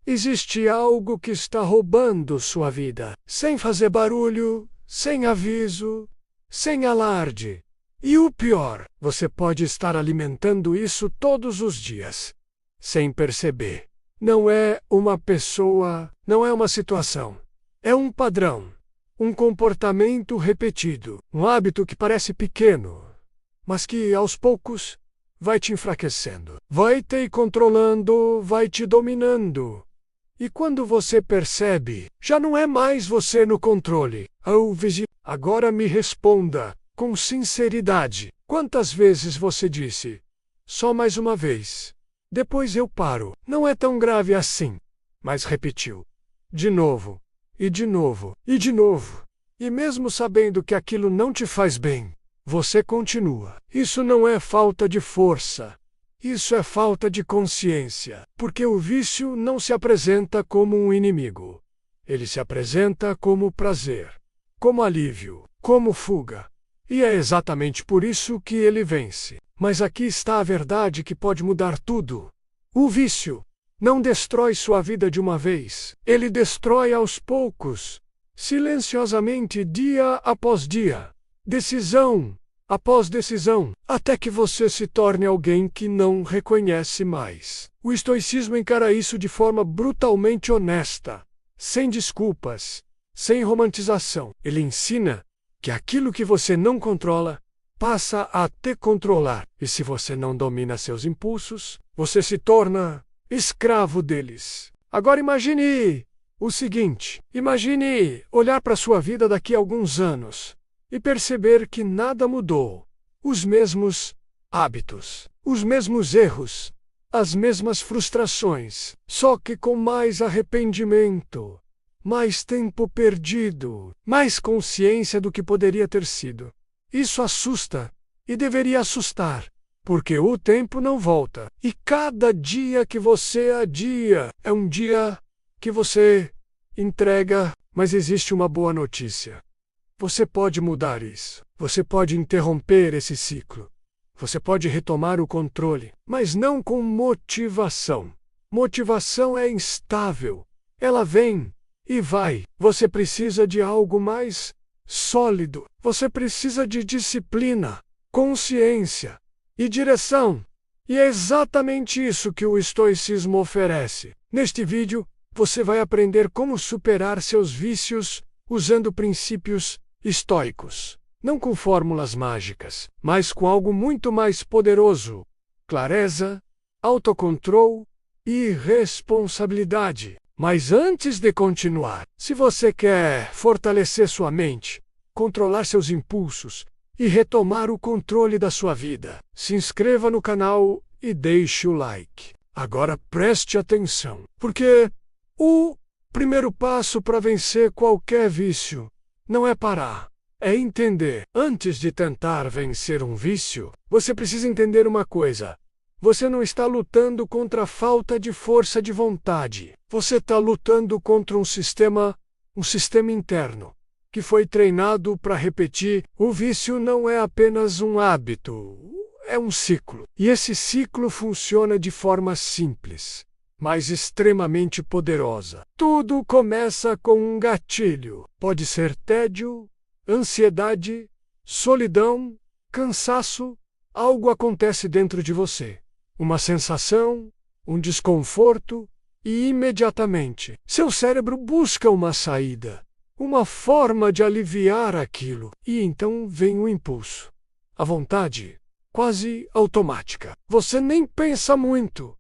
Existe algo que está roubando sua vida, sem fazer barulho, sem aviso, sem alarde. E o pior, você pode estar alimentando isso todos os dias, sem perceber. Não é uma pessoa, não é uma situação. É um padrão, um comportamento repetido, um hábito que parece pequeno, mas que, aos poucos, vai te enfraquecendo, vai te controlando, vai te dominando. E quando você percebe, já não é mais você no controle. Agora me responda, com sinceridade. Quantas vezes você disse? Só mais uma vez. Depois eu paro. Não é tão grave assim. Mas repetiu. De novo. E de novo. E de novo. E mesmo sabendo que aquilo não te faz bem, você continua. Isso não é falta de força. Isso é falta de consciência, porque o vício não se apresenta como um inimigo. Ele se apresenta como prazer, como alívio, como fuga. E é exatamente por isso que ele vence. Mas aqui está a verdade que pode mudar tudo. O vício não destrói sua vida de uma vez. Ele destrói aos poucos, silenciosamente, dia após dia, decisão após decisão, até que você se torne alguém que não reconhece mais. O estoicismo encara isso de forma brutalmente honesta, sem desculpas, sem romantização. Ele ensina que aquilo que você não controla passa a te controlar. E se você não domina seus impulsos, você se torna escravo deles. Agora imagine o seguinte: imagine olhar para sua vida daqui a alguns anos e perceber que nada mudou. Os mesmos hábitos, os mesmos erros, as mesmas frustrações, só que com mais arrependimento, mais tempo perdido, mais consciência do que poderia ter sido. Isso assusta, e deveria assustar, porque o tempo não volta. E cada dia que você adia é um dia que você entrega. Mas existe uma boa notícia. Você pode mudar isso. Você pode interromper esse ciclo. Você pode retomar o controle, mas não com motivação. Motivação é instável. Ela vem e vai. Você precisa de algo mais sólido. Você precisa de disciplina, consciência e direção. E é exatamente isso que o estoicismo oferece. Neste vídeo, você vai aprender como superar seus vícios usando princípios estoicos. Não com fórmulas mágicas, mas com algo muito mais poderoso: clareza, autocontrole e responsabilidade. Mas antes de continuar, se você quer fortalecer sua mente, controlar seus impulsos e retomar o controle da sua vida, se inscreva no canal e deixe o like. Agora preste atenção, porque o primeiro passo para vencer qualquer vício não é parar. É entender. Antes de tentar vencer um vício, você precisa entender uma coisa. Você não está lutando contra a falta de força de vontade. Você está lutando contra um sistema interno, que foi treinado para repetir. O vício não é apenas um hábito, é um ciclo. E esse ciclo funciona de forma simples, mas extremamente poderosa. Tudo começa com um gatilho. Pode ser tédio, ansiedade, solidão, cansaço. Algo acontece dentro de você. Uma sensação, um desconforto, e imediatamente seu cérebro busca uma saída, uma forma de aliviar aquilo. E então vem o impulso. A vontade, quase automática. Você nem pensa muito,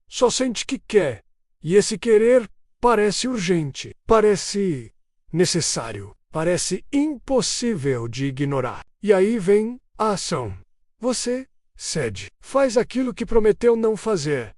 só sente que quer. E esse querer parece urgente, parece necessário, parece impossível de ignorar. E aí vem a ação. Você cede, faz aquilo que prometeu não fazer.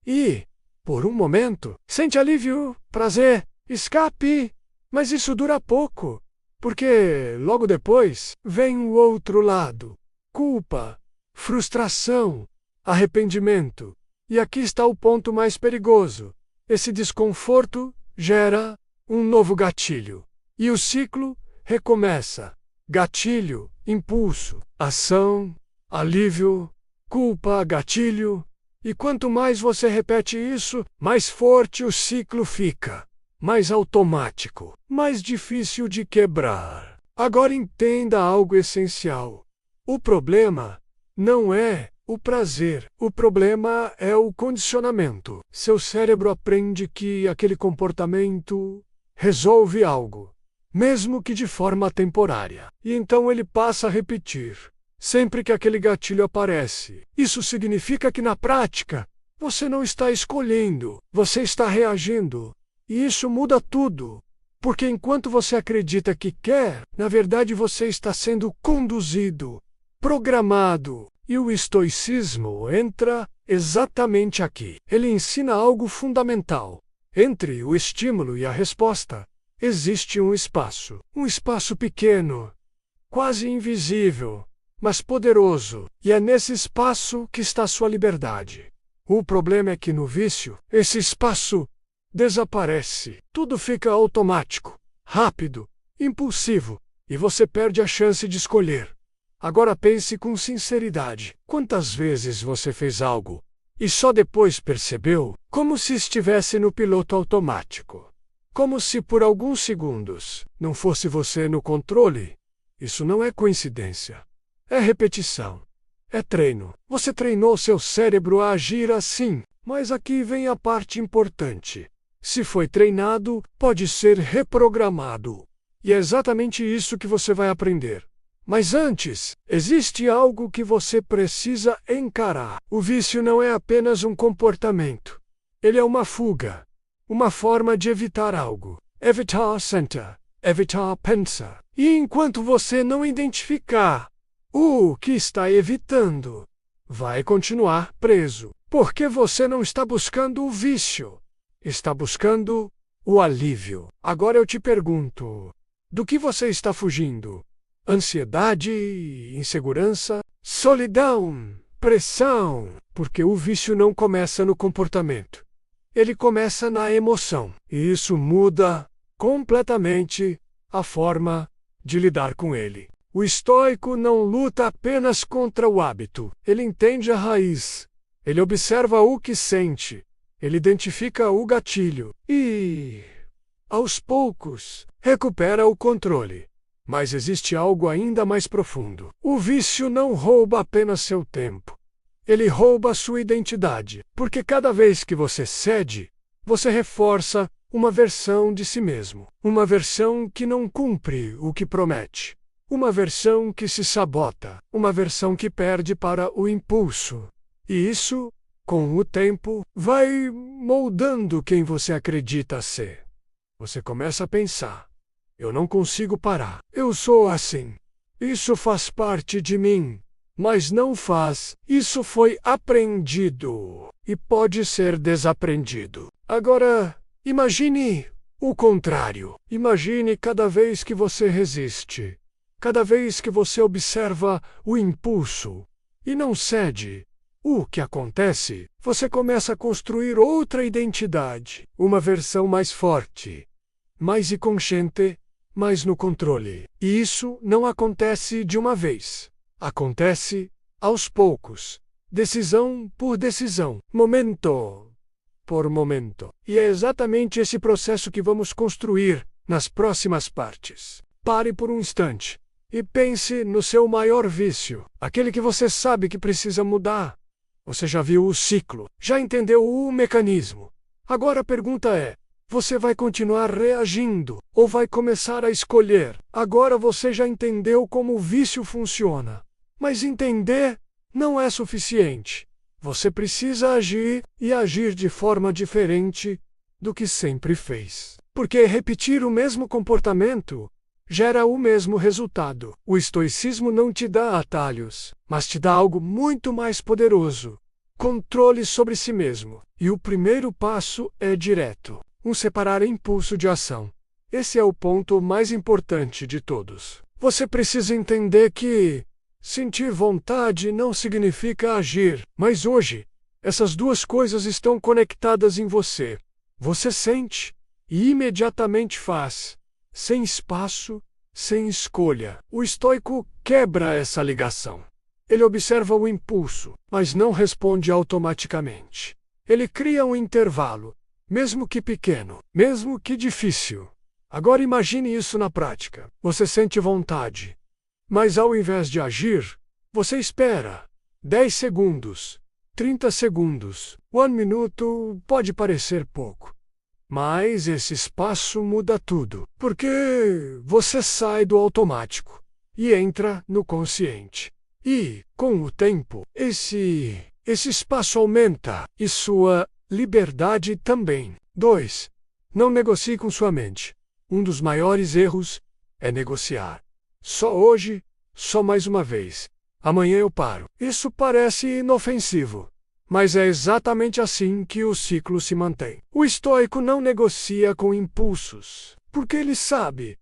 E, por um momento, sente alívio, prazer, escape. Mas isso dura pouco, porque logo depois vem o outro lado: culpa, frustração, arrependimento. E aqui está o ponto mais perigoso. Esse desconforto gera um novo gatilho. E o ciclo recomeça. Gatilho, impulso, ação, alívio, culpa, gatilho, E quanto mais você repete isso, mais forte o ciclo fica, mais automático, mais difícil de quebrar. Agora entenda algo essencial. O problema não é o prazer. O problema é o condicionamento. Seu cérebro aprende que aquele comportamento resolve algo, mesmo que de forma temporária. E então ele passa a repetir, sempre que aquele gatilho aparece. Isso significa que na prática, você não está escolhendo, você está reagindo. E isso muda tudo. Porque enquanto você acredita que quer, na verdade você está sendo conduzido, programado. E o estoicismo entra exatamente aqui. Ele ensina algo fundamental. Entre o estímulo e a resposta, existe um espaço pequeno, quase invisível, mas poderoso. E é nesse espaço que está sua liberdade. O problema é que no vício, esse espaço desaparece. Tudo fica automático, rápido, impulsivo, e você perde a chance de escolher. Agora pense com sinceridade. Quantas vezes você fez algo e só depois percebeu, como se estivesse no piloto automático? Como se por alguns segundos não fosse você no controle? Isso não é coincidência. É repetição. É treino. Você treinou seu cérebro a agir assim. Mas aqui vem a parte importante. Se foi treinado, pode ser reprogramado. E é exatamente isso que você vai aprender. Mas antes, existe algo que você precisa encarar. O vício não é apenas um comportamento. Ele é uma fuga. Uma forma de evitar algo. Evitar senta. Evitar pensa. E enquanto você não identificar o que está evitando, vai continuar preso. Porque você não está buscando o vício. Está buscando o alívio. Agora eu te pergunto, do que você está fugindo? Ansiedade, insegurança, solidão, pressão. Porque o vício não começa no comportamento. Ele começa na emoção. E isso muda completamente a forma de lidar com ele. O estoico não luta apenas contra o hábito. Ele entende a raiz. Ele observa o que sente. Ele identifica o gatilho. E, aos poucos, recupera o controle. Mas existe algo ainda mais profundo. O vício não rouba apenas seu tempo. Ele rouba sua identidade. Porque cada vez que você cede, você reforça uma versão de si mesmo. Uma versão que não cumpre o que promete. Uma versão que se sabota. Uma versão que perde para o impulso. E isso, com o tempo, vai moldando quem você acredita ser. Você começa a pensar: eu não consigo parar. Eu sou assim. Isso faz parte de mim. Mas não faz. Isso foi aprendido. E pode ser desaprendido. Agora, imagine o contrário. Imagine cada vez que você resiste. Cada vez que você observa o impulso e não cede. O que acontece? Você começa a construir outra identidade. Uma versão mais forte. Mais inconsciente. Mais no controle. E isso não acontece de uma vez. Acontece aos poucos. Decisão por decisão. Momento por momento. E é exatamente esse processo que vamos construir nas próximas partes. Pare por um instante. E pense no seu maior vício. Aquele que você sabe que precisa mudar. Você já viu o ciclo. Já entendeu o mecanismo. Agora a pergunta é: você vai continuar reagindo ou vai começar a escolher? Agora você já entendeu como o vício funciona. Mas entender não é suficiente. Você precisa agir e agir de forma diferente do que sempre fez. Porque repetir o mesmo comportamento gera o mesmo resultado. O estoicismo não te dá atalhos, mas te dá algo muito mais poderoso: controle sobre si mesmo. E o primeiro passo é direto: separar impulso de ação. Esse é o ponto mais importante de todos. Você precisa entender que sentir vontade não significa agir. Mas hoje, essas duas coisas estão conectadas em você. Você sente e imediatamente faz. Sem espaço, sem escolha. O estoico quebra essa ligação. Ele observa o impulso, mas não responde automaticamente. Ele cria um intervalo, mesmo que pequeno, mesmo que difícil. Agora imagine isso na prática. Você sente vontade, mas ao invés de agir, você espera. 10 segundos, 30 segundos, 1 minuto pode parecer pouco. Mas esse espaço muda tudo, porque você sai do automático e entra no consciente. E, com o tempo, esse espaço aumenta e sua liberdade também. 2. Não negocie com sua mente. Um dos maiores erros é negociar. Só hoje, só mais uma vez. Amanhã eu paro. Isso parece inofensivo, mas é exatamente assim que o ciclo se mantém. O estoico não negocia com impulsos, porque ele sabe.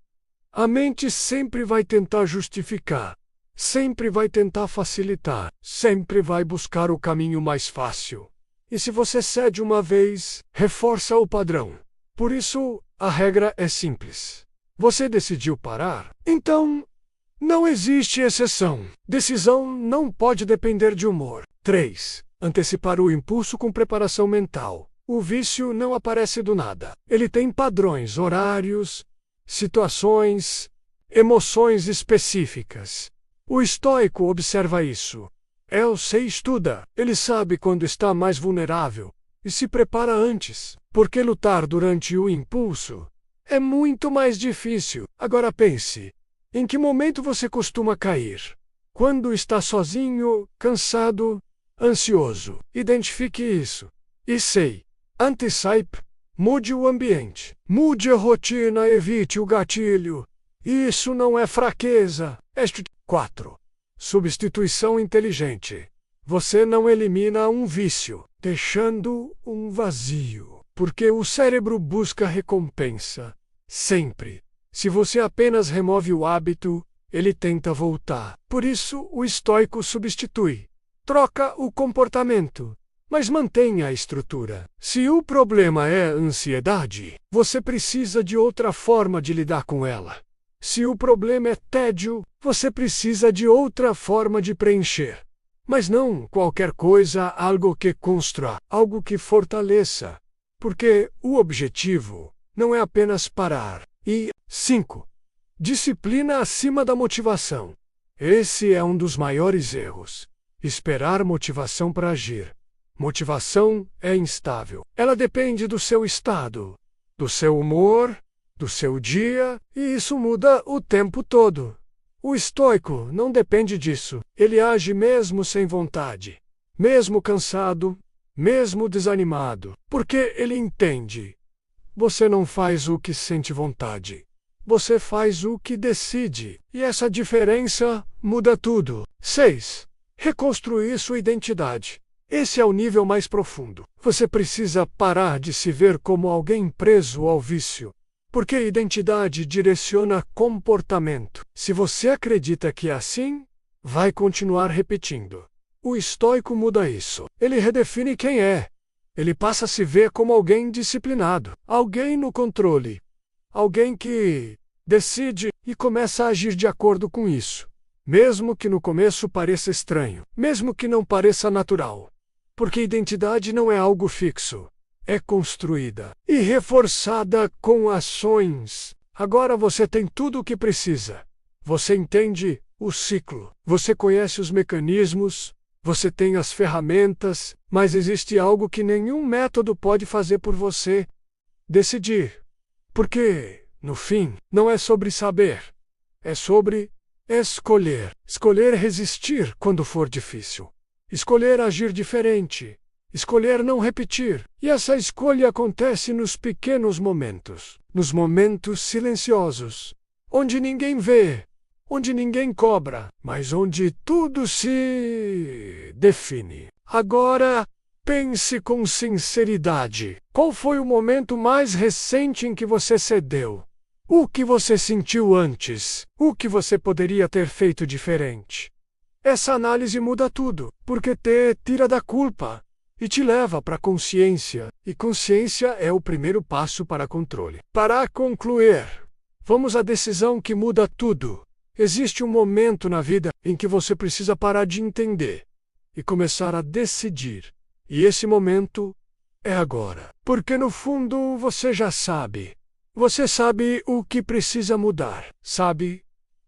A mente sempre vai tentar justificar, sempre vai tentar facilitar, sempre vai buscar o caminho mais fácil. E se você cede uma vez, reforça o padrão. Por isso, a regra é simples. Você decidiu parar? Então, não existe exceção. Decisão não pode depender de humor. 3. Antecipar o impulso com preparação mental. O vício não aparece do nada. Ele tem padrões, horários, situações, emoções específicas. O estoico observa isso. Se estuda. Ele sabe quando está mais vulnerável e se prepara antes, porque lutar durante o impulso é muito mais difícil. Agora pense, em que momento você costuma cair? Quando está sozinho, cansado, ansioso. Identifique isso. E sei. Antecipe. Mude o ambiente. Mude a rotina, evite o gatilho. Isso não é fraqueza. 4. Substituição inteligente. Você não elimina um vício, deixando um vazio. Porque o cérebro busca recompensa. Sempre. Se você apenas remove o hábito, ele tenta voltar. Por isso, o estoico substitui. Troca o comportamento, mas mantenha a estrutura. Se o problema é ansiedade, você precisa de outra forma de lidar com ela. Se o problema é tédio, você precisa de outra forma de preencher. Mas não qualquer coisa, algo que construa, algo que fortaleça. Porque o objetivo não é apenas parar. E 5. Disciplina acima da motivação. Esse é um dos maiores erros. Esperar motivação para agir. Motivação é instável. Ela depende do seu estado, do seu humor, do seu dia, e isso muda o tempo todo. O estoico não depende disso. Ele age mesmo sem vontade, mesmo cansado, mesmo desanimado, porque ele entende. Você não faz o que sente vontade. Você faz o que decide. E essa diferença muda tudo. 6. Reconstruir sua identidade. Esse é o nível mais profundo. Você precisa parar de se ver como alguém preso ao vício. Porque a identidade direciona comportamento. Se você acredita que é assim, vai continuar repetindo. O estoico muda isso. Ele redefine quem é. Ele passa a se ver como alguém disciplinado, alguém no controle, alguém que decide e começa a agir de acordo com isso. Mesmo que no começo pareça estranho, mesmo que não pareça natural. Porque identidade não é algo fixo. É construída e reforçada com ações. Agora você tem tudo o que precisa. Você entende o ciclo. Você conhece os mecanismos. Você tem as ferramentas. Mas existe algo que nenhum método pode fazer por você: decidir. Porque, no fim, não é sobre saber. É sobre escolher. Escolher resistir quando for difícil. Escolher agir diferente. Escolher não repetir. E essa escolha acontece nos pequenos momentos. Nos momentos silenciosos. Onde ninguém vê. Onde ninguém cobra. Mas onde tudo se define. Agora, pense com sinceridade. Qual foi o momento mais recente em que você cedeu? O que você sentiu antes? O que você poderia ter feito diferente? Essa análise muda tudo, porque te tira da culpa e te leva para a consciência. E consciência é o primeiro passo para controle. Para concluir, vamos à decisão que muda tudo. Existe um momento na vida em que você precisa parar de entender e começar a decidir. E esse momento é agora. Porque no fundo você já sabe. Você sabe o que precisa mudar. Sabe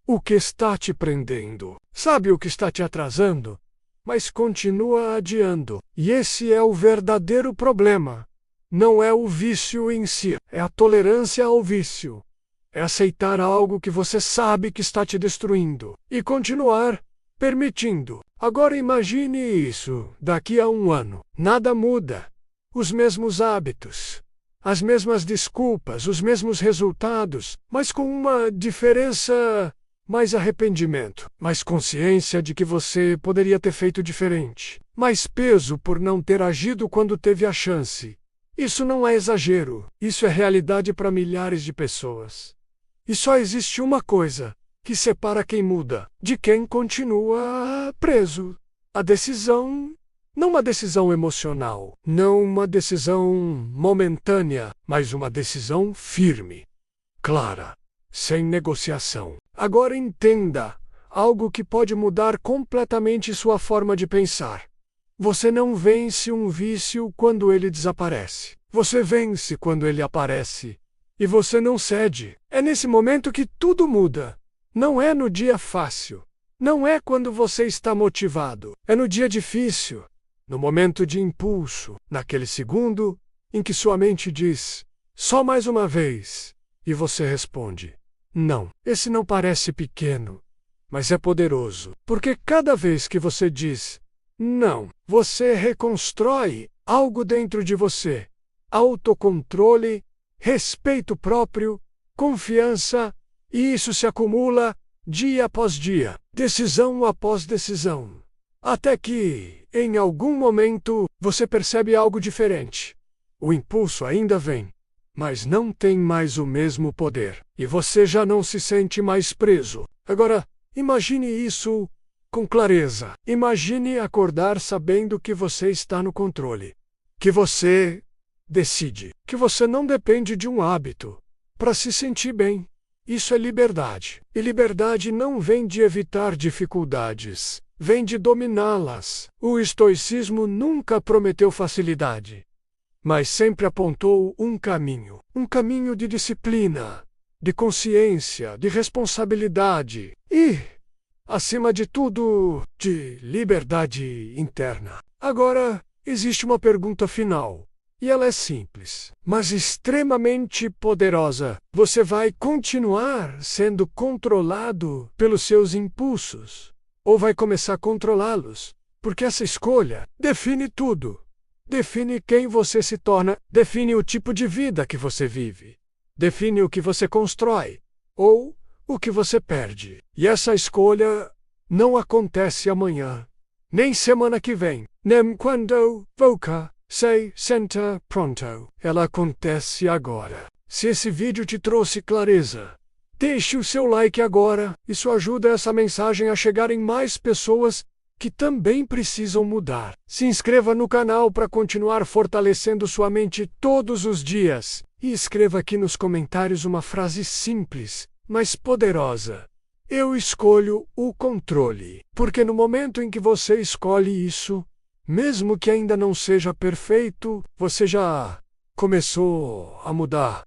o que está te prendendo. Sabe o que está te atrasando, mas continua adiando. E esse é o verdadeiro problema. Não é o vício em si, é a tolerância ao vício. É aceitar algo que você sabe que está te destruindo e continuar permitindo. Agora imagine isso daqui a um ano. Nada muda. Os mesmos hábitos, as mesmas desculpas, os mesmos resultados, mas com uma diferença: mais arrependimento, mais consciência de que você poderia ter feito diferente, mais peso por não ter agido quando teve a chance. Isso não é exagero, isso é realidade para milhares de pessoas. E só existe uma coisa que separa quem muda de quem continua preso: a decisão. Não uma decisão emocional, não uma decisão momentânea, mas uma decisão firme, clara, sem negociação. Agora entenda algo que pode mudar completamente sua forma de pensar. Você não vence um vício quando ele desaparece. Você vence quando ele aparece. E você não cede. É nesse momento que tudo muda. Não é no dia fácil. Não é quando você está motivado. É no dia difícil. No momento de impulso, naquele segundo em que sua mente diz: só mais uma vez, e você responde: não, esse não parece pequeno, mas é poderoso, porque cada vez que você diz não, você reconstrói algo dentro de você: autocontrole, respeito próprio, confiança, e isso se acumula dia após dia, decisão após decisão. Até que, em algum momento, você percebe algo diferente. O impulso ainda vem, mas não tem mais o mesmo poder. E você já não se sente mais preso. Agora, imagine isso com clareza. Imagine acordar sabendo que você está no controle. Que você decide. Que você não depende de um hábito para se sentir bem. Isso é liberdade. E liberdade não vem de evitar dificuldades. Vem de dominá-las. O estoicismo nunca prometeu facilidade, mas sempre apontou um caminho de disciplina, de consciência, de responsabilidade e, acima de tudo, de liberdade interna. Agora, existe uma pergunta final, e ela é simples, mas extremamente poderosa. Você vai continuar sendo controlado pelos seus impulsos? Ou vai começar a controlá-los? Porque essa escolha define tudo. Define quem você se torna, define o tipo de vida que você vive, define o que você constrói, ou o que você perde. E essa escolha não acontece amanhã, nem semana que vem, nem quando você se senta pronto. Ela acontece agora. Se esse vídeo te trouxe clareza, deixe o seu like agora, isso ajuda essa mensagem a chegar em mais pessoas que também precisam mudar. Se inscreva no canal para continuar fortalecendo sua mente todos os dias. E escreva aqui nos comentários uma frase simples, mas poderosa: eu escolho o controle. Porque no momento em que você escolhe isso, mesmo que ainda não seja perfeito, você já começou a mudar.